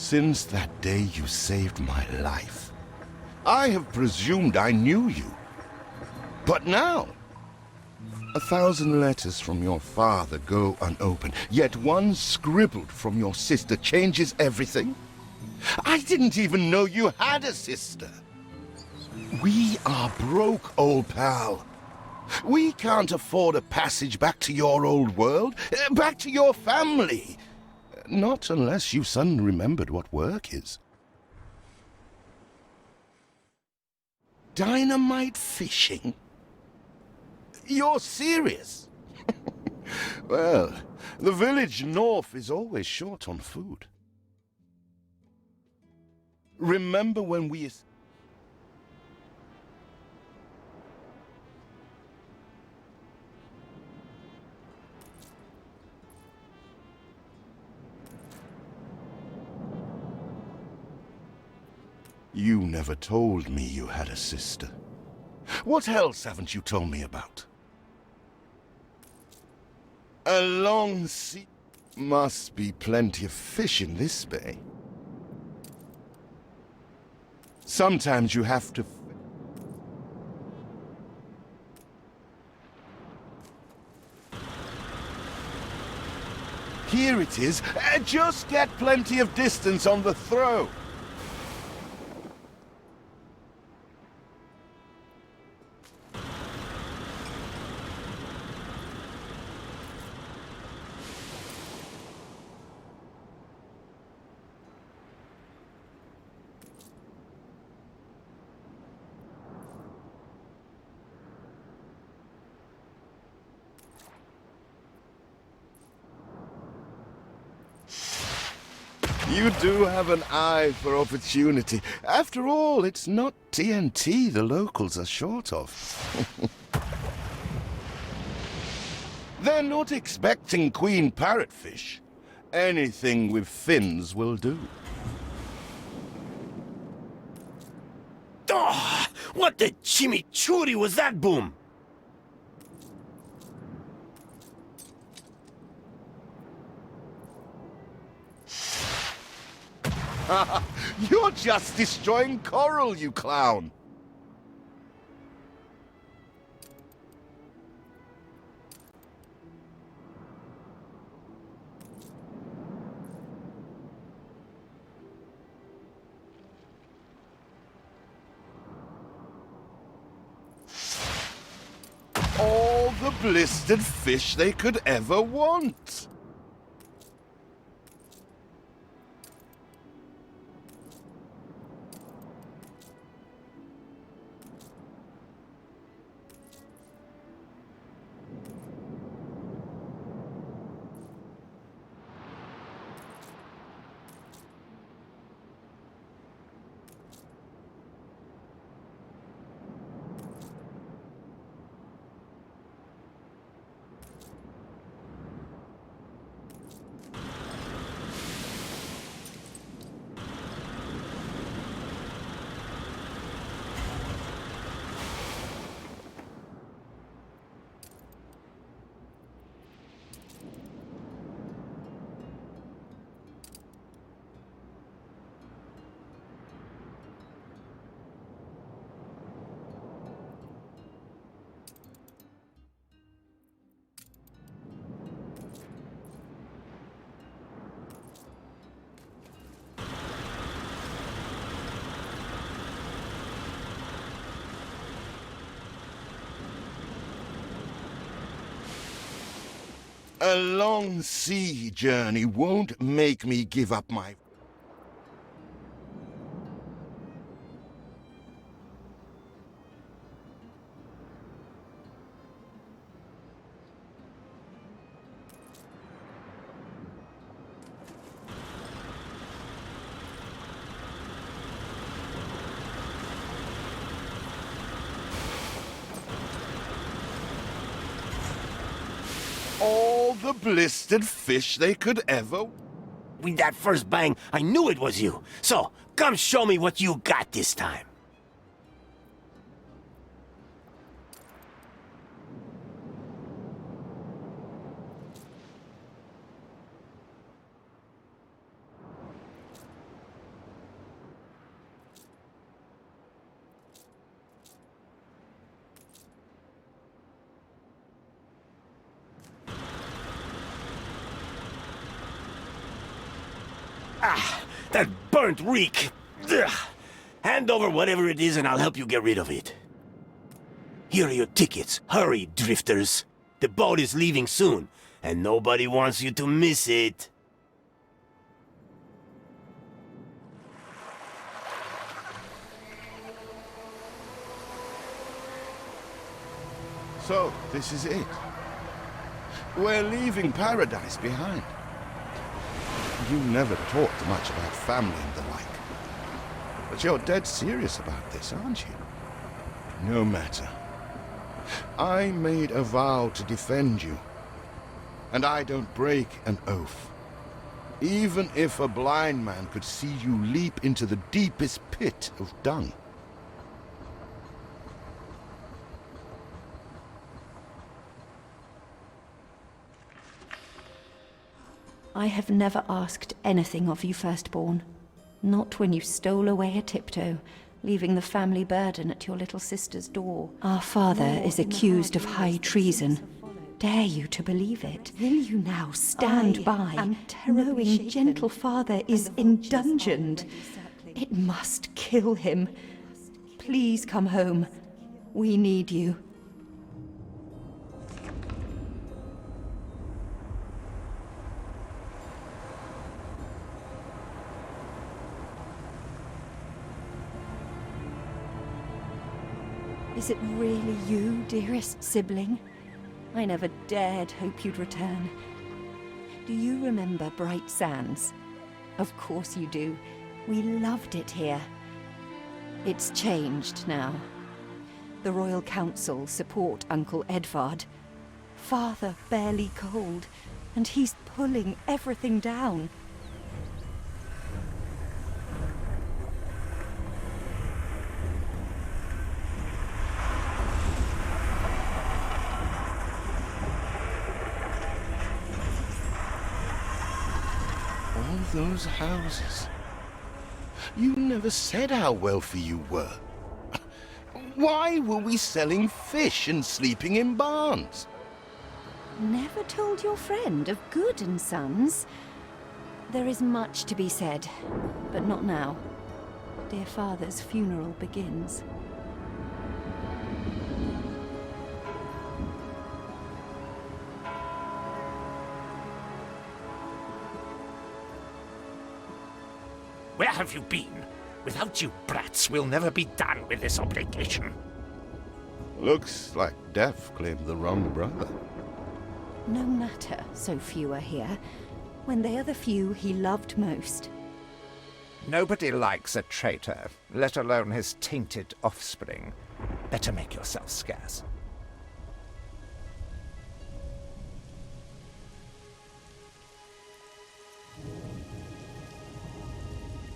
Since that day you saved my life, I have presumed I knew you. But now, 1,000 letters from your father go unopened, yet one scribbled from your sister changes everything? I didn't even know you had a sister. We are broke, old pal. We can't afford a passage back to your old world, back to your family. Not unless you suddenly remembered what work is. Dynamite fishing? You're serious? Well, the village north is always short on food. Remember when we... You never told me you had a sister. What else haven't you told me about? A long sea... Must be plenty of fish in this bay. Sometimes you have to... Here it is. Just get plenty of distance on the throw. You do have an eye for opportunity. After all, it's not TNT the locals are short of. They're not expecting queen parrotfish. Anything with fins will do. Oh, what the chimichurri was that boom? You're just destroying coral, you clown! All the blistered fish they could ever want! A long sea journey won't make me give up my... All the blistered fish they could ever... With that first bang, I knew it was you. So, come show me what you got this time. That burnt reek! Ugh. Hand over whatever it is and I'll help you get rid of it. Here are your tickets. Hurry, drifters. The boat is leaving soon, and nobody wants you to miss it. So, this is it. We're leaving paradise behind. You never talked much about family and the like. But you're dead serious about this, aren't you? No matter. I made a vow to defend you. And I don't break an oath. Even if a blind man could see you leap into the deepest pit of dung. I have never asked anything of you, firstborn. Not when you stole away a tiptoe, leaving the family burden at your little sister's door. Our father is accused of high treason. Dare you to believe it? Will you now stand by, knowing gentle father is indungeoned? It must kill him. Please come home. We need you. Is it really you, dearest sibling? I never dared hope you'd return. Do you remember Bright Sands? Of course you do. We loved it here. It's changed now. The Royal Council support Uncle Edvard. Father barely cold, and he's pulling everything down. All those houses. You never said how wealthy you were. Why were we selling fish and sleeping in barns? Never told your friend of Good and Sons? There is much to be said, but not now. Dear father's funeral begins. Where have you been? Without you brats, we'll never be done with this obligation. Looks like Death claimed the wrong brother. No matter, so few are here, when they are the few he loved most. Nobody likes a traitor, let alone his tainted offspring. Better make yourself scarce.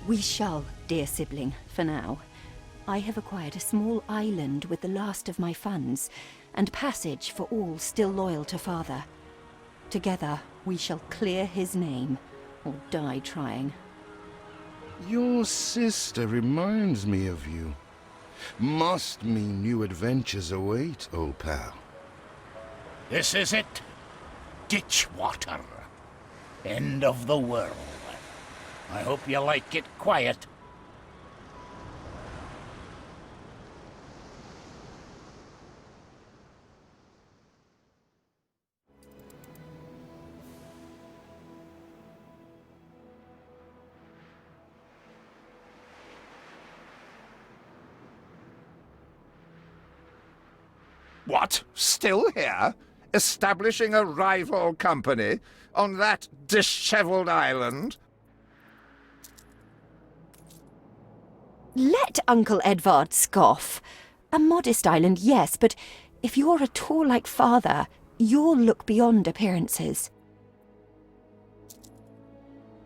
We shall, dear sibling, for now. I have acquired a small island with the last of my funds, and passage for all still loyal to father. Together, we shall clear his name, or die trying. Your sister reminds me of you. Must mean new adventures await, old pal. This is it. Ditch water. End of the world. I hope you like it quiet. What? Still here? Establishing a rival company on that disheveled island? Let Uncle Edvard scoff. A modest island, yes, but if you're at all like father, you'll look beyond appearances.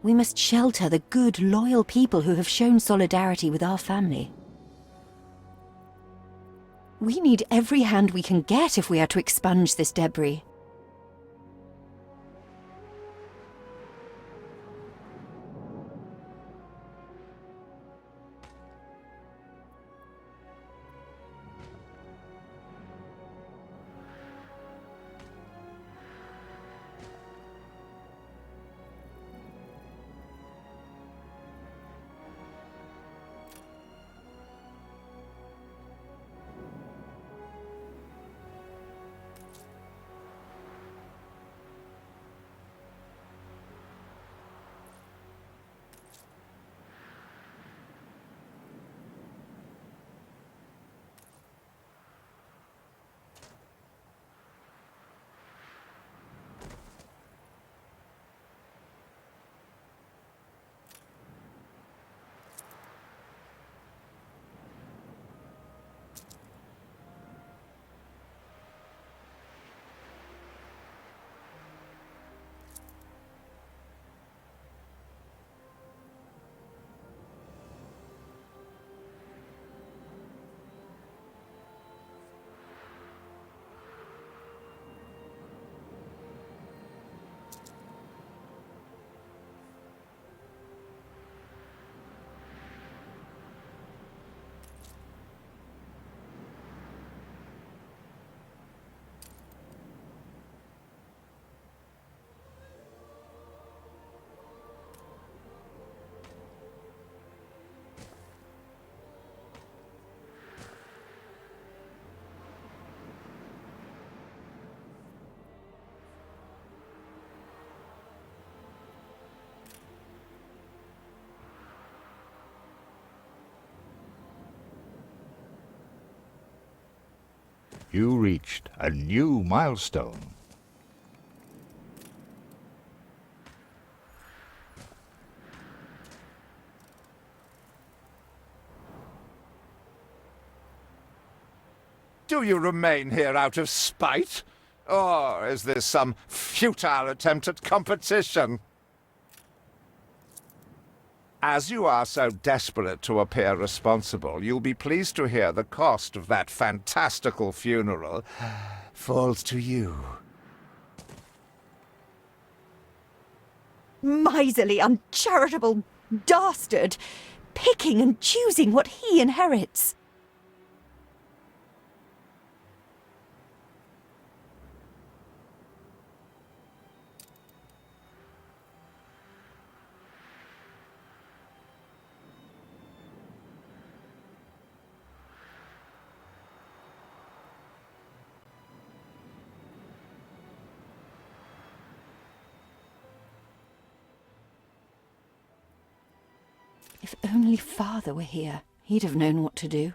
We must shelter the good, loyal people who have shown solidarity with our family. We need every hand we can get if we are to expunge this debris. You reached a new milestone. Do you remain here out of spite? Or is this some futile attempt at competition? As you are so desperate to appear responsible, you'll be pleased to hear the cost of that fantastical funeral falls to you. Miserly, uncharitable dastard! Picking and choosing what he inherits. If only Father were here, he'd have known what to do.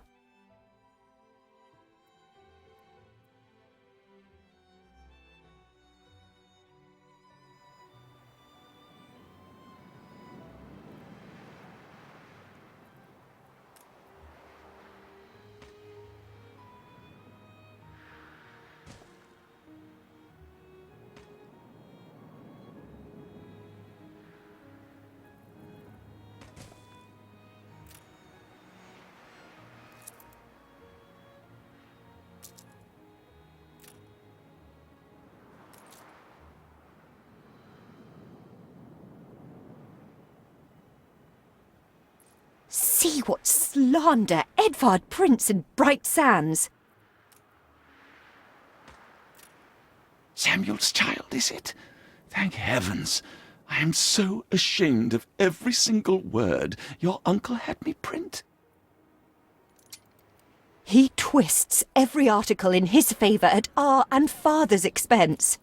See what slander Edvard Prince and Bright Sands! Samuel's child, is it? Thank heavens. I am so ashamed of every single word your uncle had me print. He twists every article in his favour at our and Father's expense.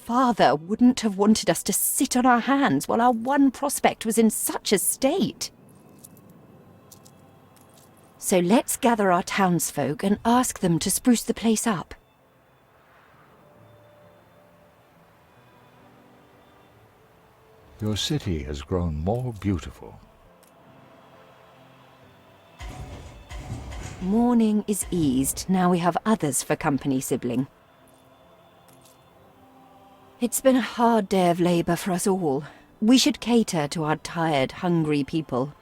Father wouldn't have wanted us to sit on our hands while our one prospect was in such a state. So let's gather our townsfolk and ask them to spruce the place up. Your city has grown more beautiful. Mourning is eased, now we have others for company, sibling. It's been a hard day of labour for us all. We should cater to our tired, hungry people.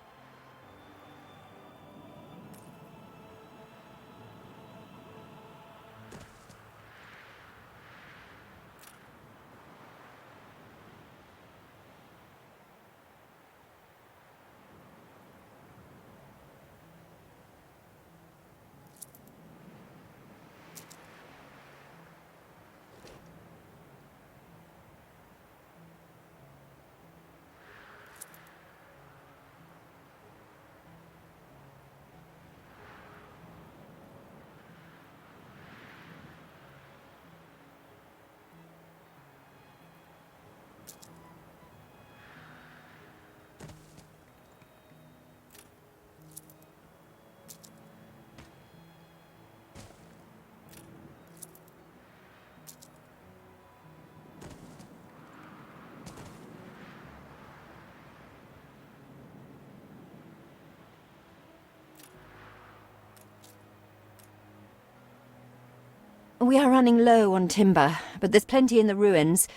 We are running low on timber, but there's plenty in the ruins.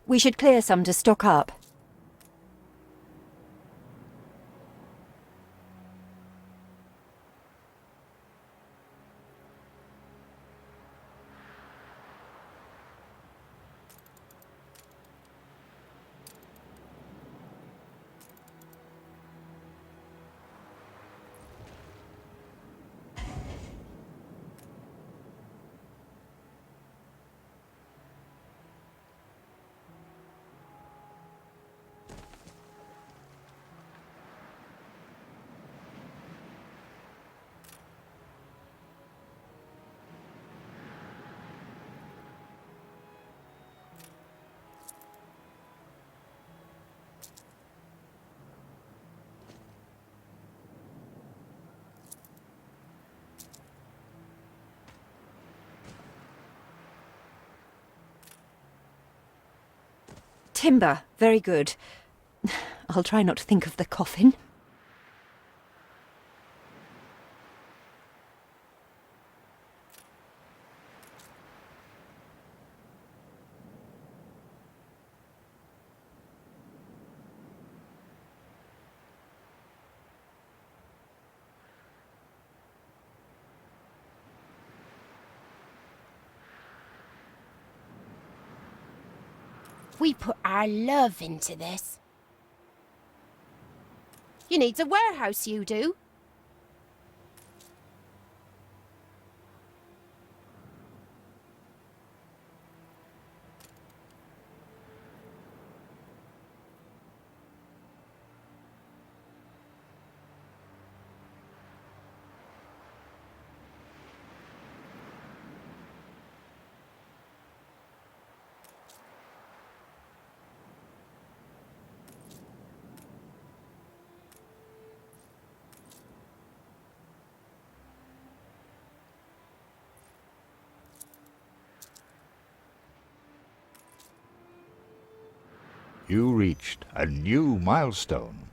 We should clear some to stock up. Timber, very good. I'll try not to think of the coffin. We put our love into this. You need a warehouse, you do. You reached a new milestone.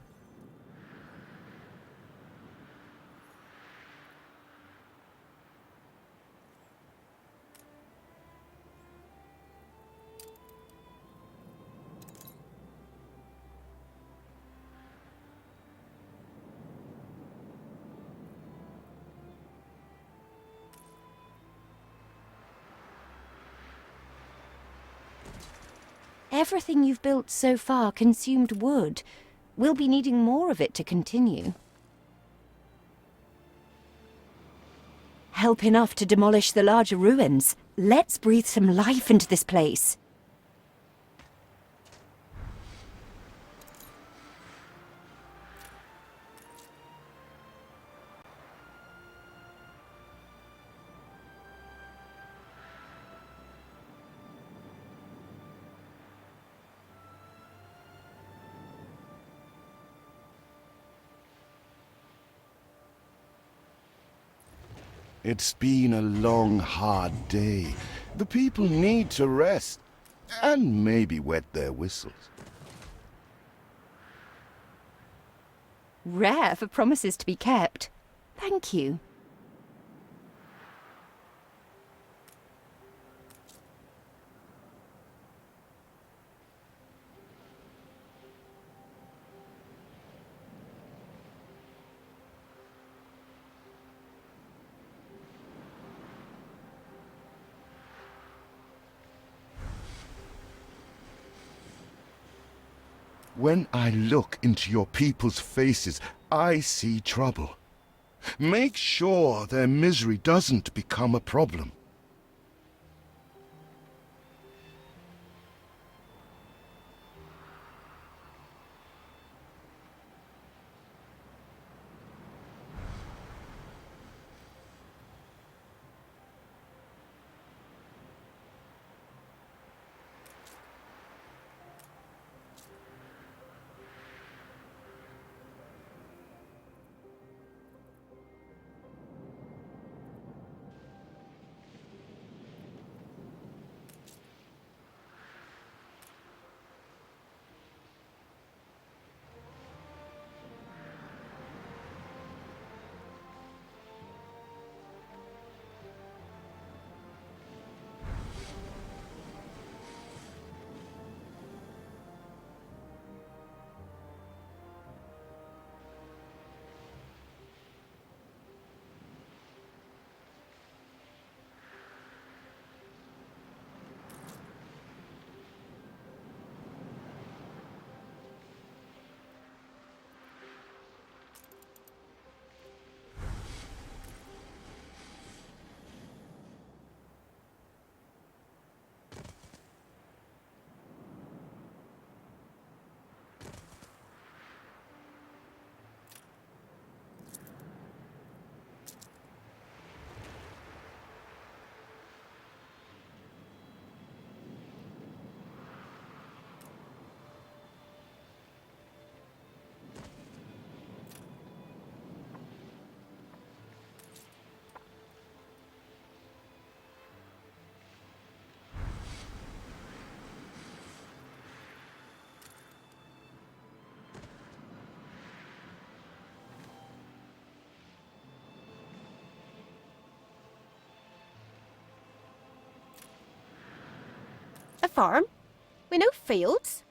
Everything you've built so far consumed wood. We'll be needing more of it to continue. Help enough to demolish the larger ruins. Let's breathe some life into this place. It's been a long, hard day. The people need to rest, and maybe wet their whistles. Rare for promises to be kept. Thank you. When I look into your people's faces, I see trouble. Make sure their misery doesn't become a problem. farm? With no fields?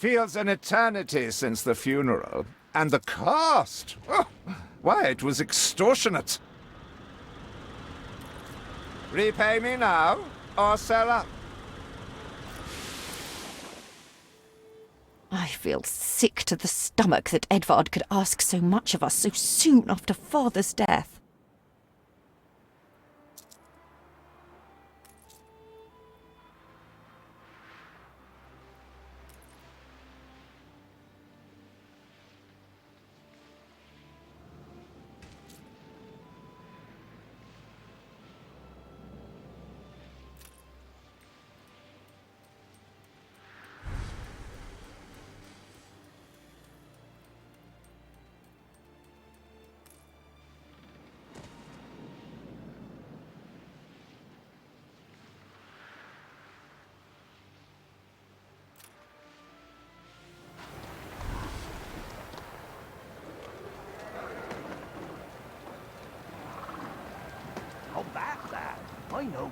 Feels an eternity since the funeral. And the cost! Oh, why, it was extortionate. Repay me now, or sell up. I feel sick to the stomach that Edvard could ask so much of us so soon after Father's death. know.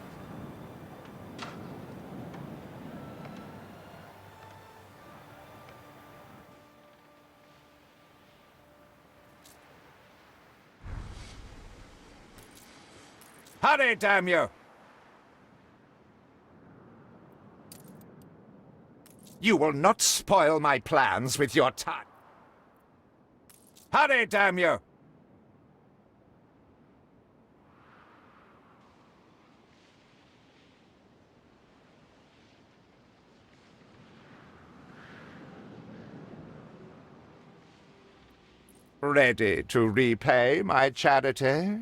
Hurry, damn you! You will not spoil my plans with your time. Hurry, damn you! Ready to repay my charity?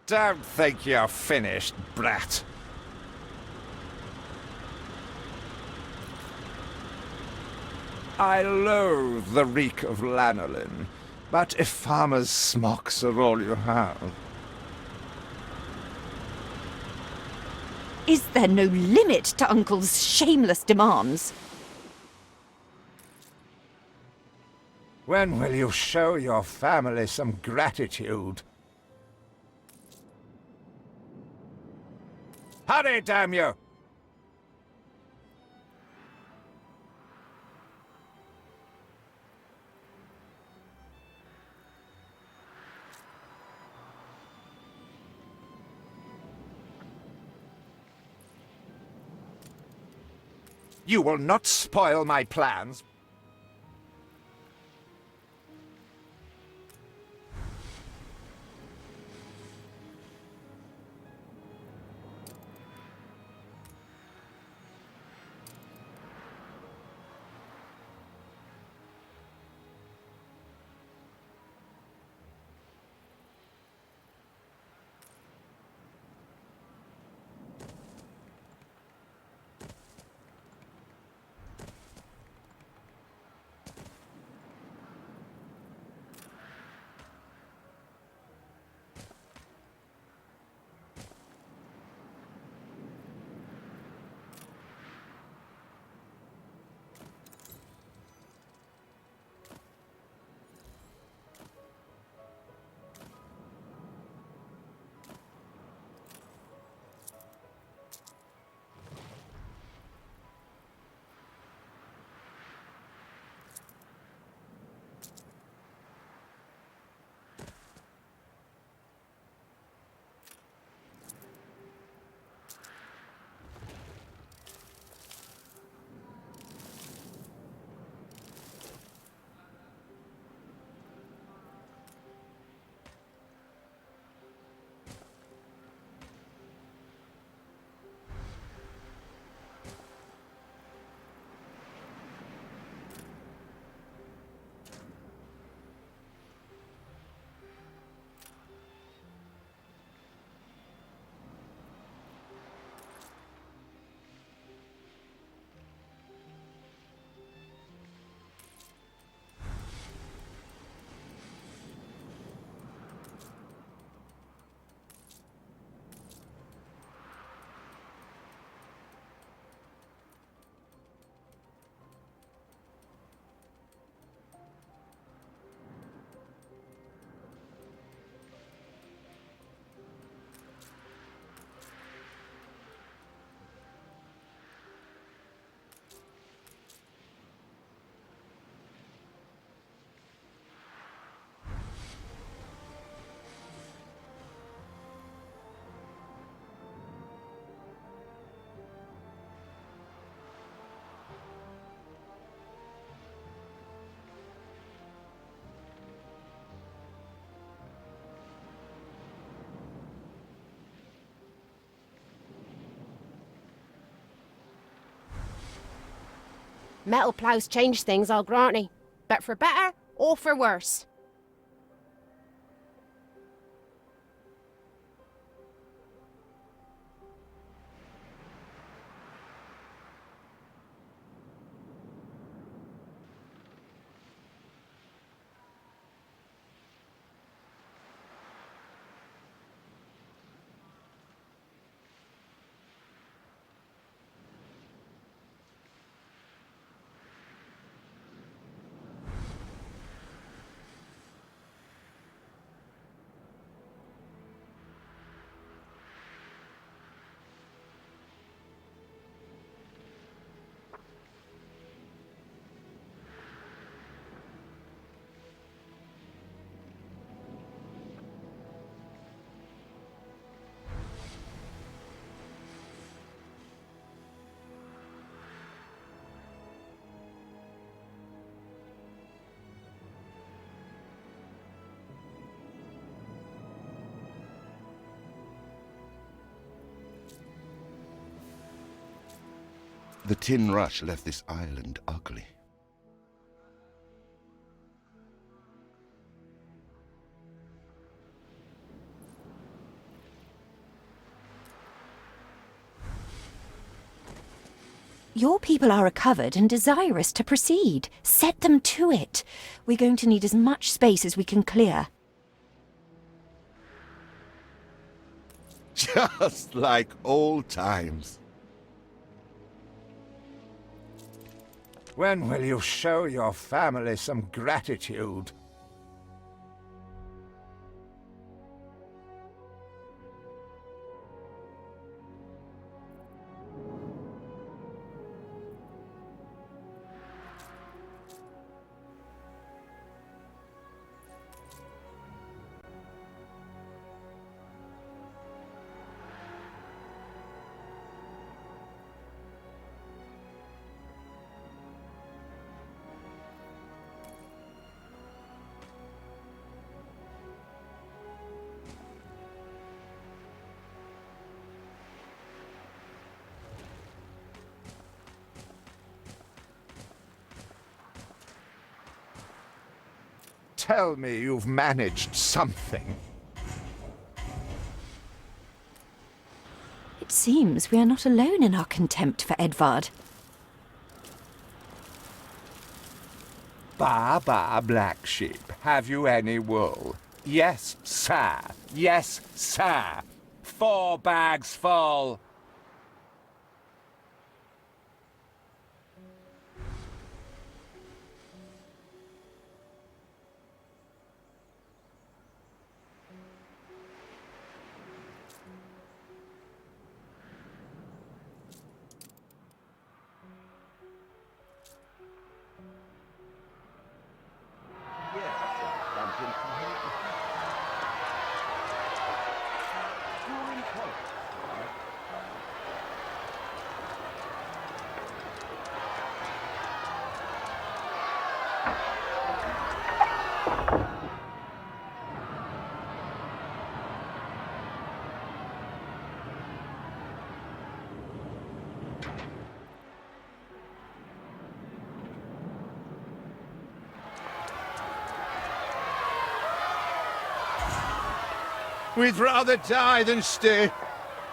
Don't think you're finished, brat. I loathe the reek of lanolin, but if farmers' smocks are all you have... Is there no limit to Uncle's shameless demands? When will you show your family some gratitude? Hurry, damn you! You will not spoil my plans. Metal ploughs change things, I'll grant ye. But for better or for worse. The tin rush left this island ugly. Your people are recovered and desirous to proceed. Set them to it. We're going to need as much space as we can clear. Just like old times. When will you show your family some gratitude? Tell me you've managed something. It seems we are not alone in our contempt for Edvard. Ba, ba, black sheep, have you any wool? Yes, sir. Yes, sir. 4 bags full. We'd rather die than stay.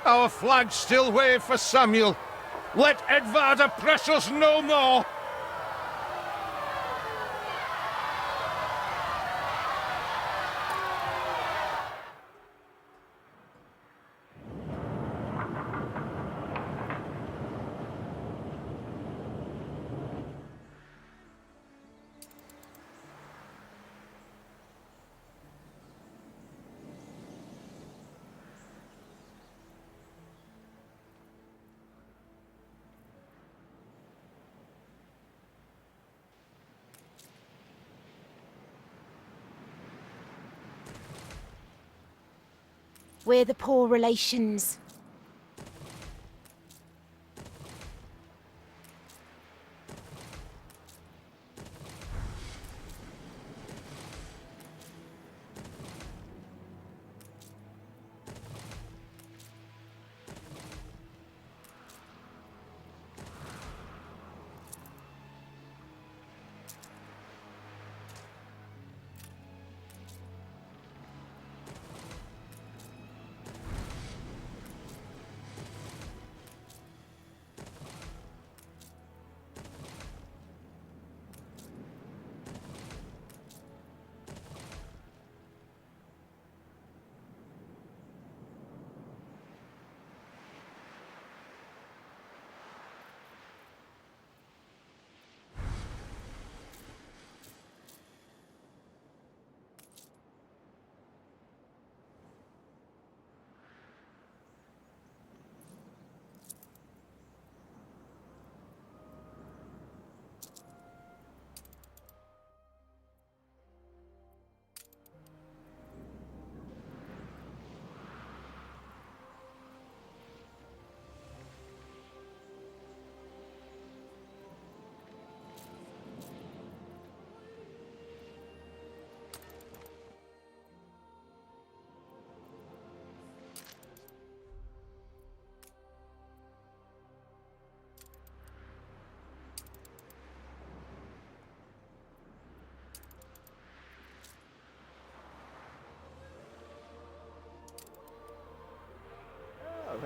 Our flags still wave for Samuel. Let Edvard oppress us no more! We're the poor relations.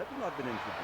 have not been introduced.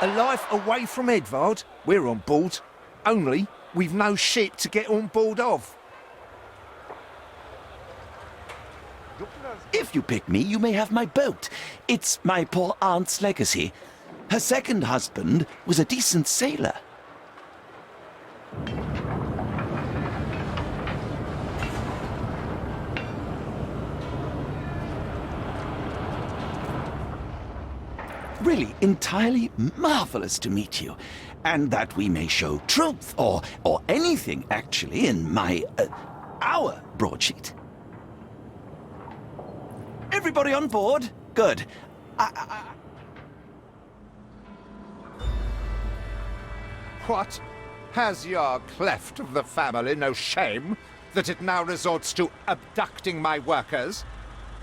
A life away from Edvard? We're on board. Only, we've no ship to get on board of. If you pick me, you may have my boat. It's my poor aunt's legacy. Her second husband was a decent sailor. Really, entirely marvelous to meet you. And that we may show truth, or anything, actually, in our broadsheet. Everybody on board? Good. What? Has your cleft of the family no shame that it now resorts to abducting my workers?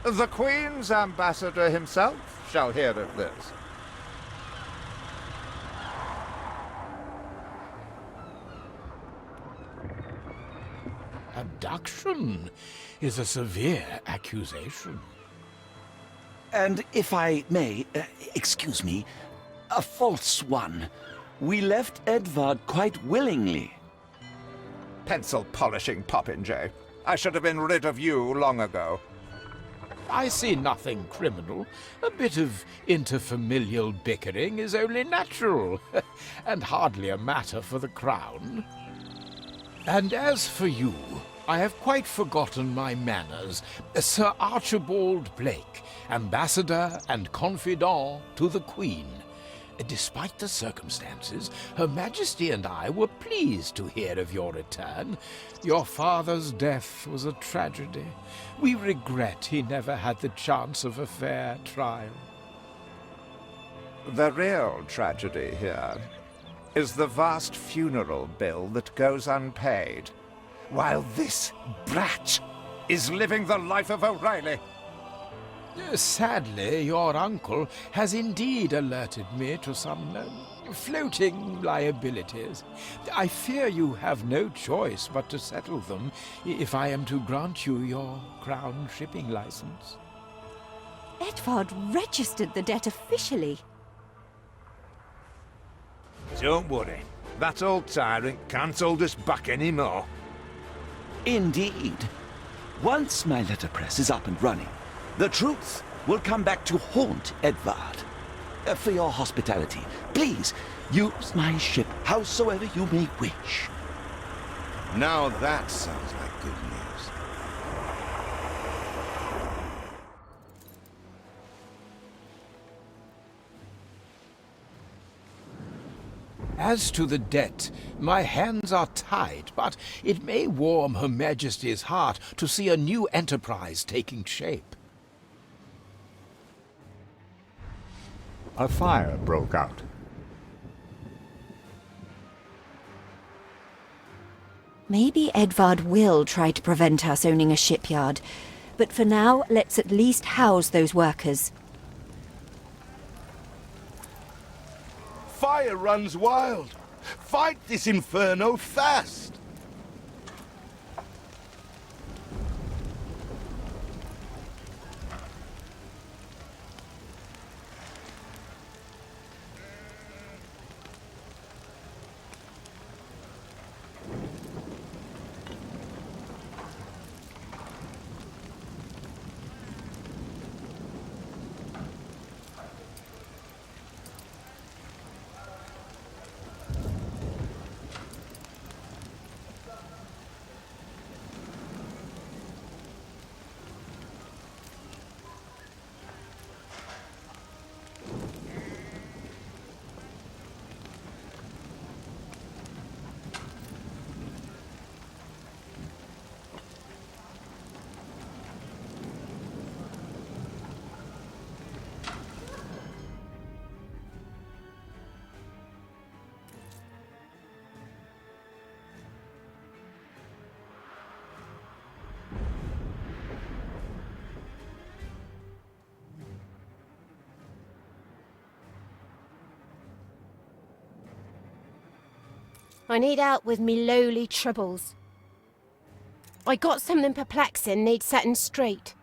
The Queen's ambassador himself shall hear of this. Abduction is a severe accusation. And if I may, excuse me, a false one. We left Edvard quite willingly. Pencil polishing popinjay. I should have been rid of you long ago. I see nothing criminal. A bit of interfamilial bickering is only natural, and hardly a matter for the crown. And as for you, I have quite forgotten my manners. Sir Archibald Blake, ambassador and confidant to the Queen. Despite the circumstances, Her Majesty and I were pleased to hear of your return. Your father's death was a tragedy. We regret he never had the chance of a fair trial. The real tragedy here is the vast funeral bill that goes unpaid, while this brat is living the life of O'Reilly. Sadly, your uncle has indeed alerted me to some floating liabilities. I fear you have no choice but to settle them if I am to grant you your crown shipping license. Edvard registered the debt officially. Don't worry. That old tyrant can't hold us back anymore. Indeed. Once my letterpress is up and running, the truth will come back to haunt Edvard. For your hospitality, please use my ship howsoever you may wish. Now that sounds like good news. As to the debt, my hands are tied, but it may warm Her Majesty's heart to see a new enterprise taking shape. A fire broke out. Maybe Edvard will try to prevent us owning a shipyard, but for now, let's at least house those workers. Fire runs wild. Fight this inferno fast. I need help with me lowly troubles. I got something perplexing needs setting straight.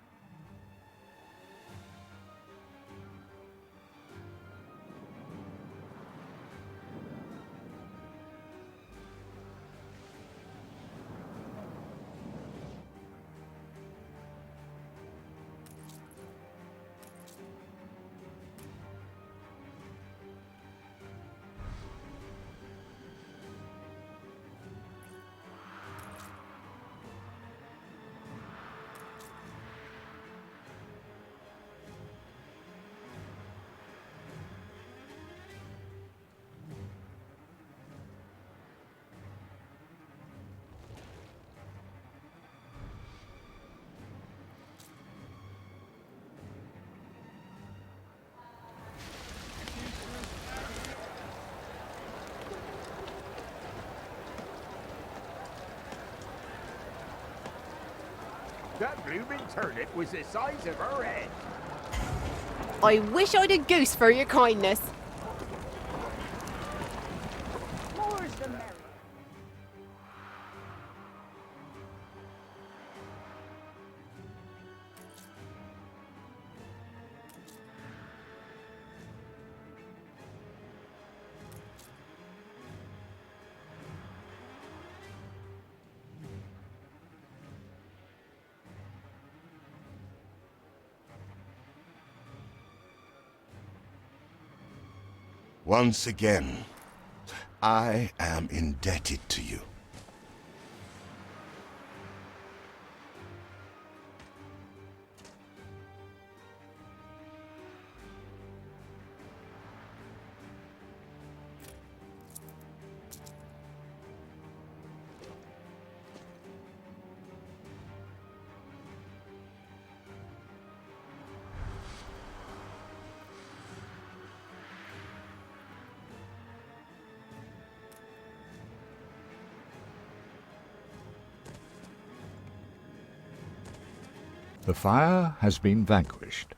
That blooming turnip was the size of her head. I wish I'd a goose for your kindness. More's the merrier. Once again, I am indebted to you. The fire has been vanquished.